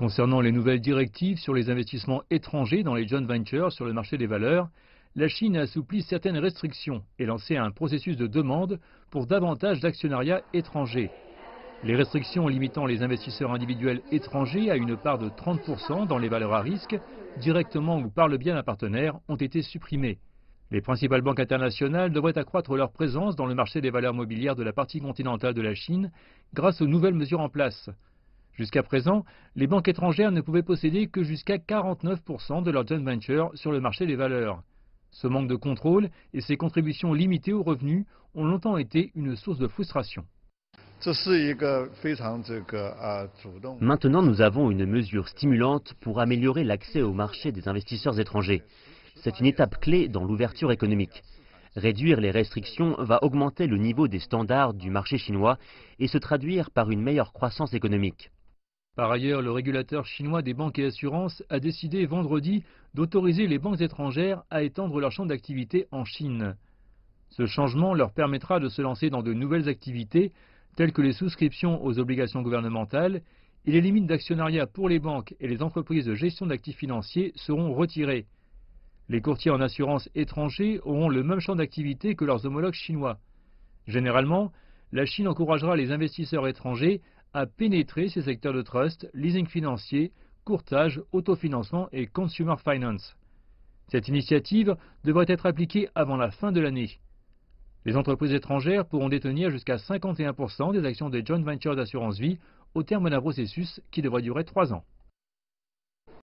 Concernant les nouvelles directives sur les investissements étrangers dans les joint ventures sur le marché des valeurs, la Chine a assoupli certaines restrictions et lancé un processus de demande pour davantage d'actionnariat étranger. Les restrictions limitant les investisseurs individuels étrangers à une part de 30% dans les valeurs à risque, directement ou par le biais d'un partenaire, ont été supprimées. Les principales banques internationales devraient accroître leur présence dans le marché des valeurs mobilières de la partie continentale de la Chine grâce aux nouvelles mesures en place. Jusqu'à présent, les banques étrangères ne pouvaient posséder que jusqu'à 49% de leur joint venture sur le marché des valeurs. Ce manque de contrôle et ces contributions limitées aux revenus ont longtemps été une source de frustration. Maintenant, nous avons une mesure stimulante pour améliorer l'accès au marché des investisseurs étrangers. C'est une étape clé dans l'ouverture économique. Réduire les restrictions va augmenter le niveau des standards du marché chinois et se traduire par une meilleure croissance économique. Par ailleurs, le régulateur chinois des banques et assurances a décidé vendredi d'autoriser les banques étrangères à étendre leur champ d'activité en Chine. Ce changement leur permettra de se lancer dans de nouvelles activités telles que les souscriptions aux obligations gouvernementales, et les limites d'actionnariat pour les banques et les entreprises de gestion d'actifs financiers seront retirées. Les courtiers en assurance étrangers auront le même champ d'activité que leurs homologues chinois. Généralement, la Chine encouragera les investisseurs étrangers à pénétrer ces secteurs de trust, leasing financier, courtage, autofinancement et consumer finance. Cette initiative devrait être appliquée avant la fin de l'année. Les entreprises étrangères pourront détenir jusqu'à 51% des actions des joint ventures d'assurance vie au terme d'un processus qui devrait durer 3 ans.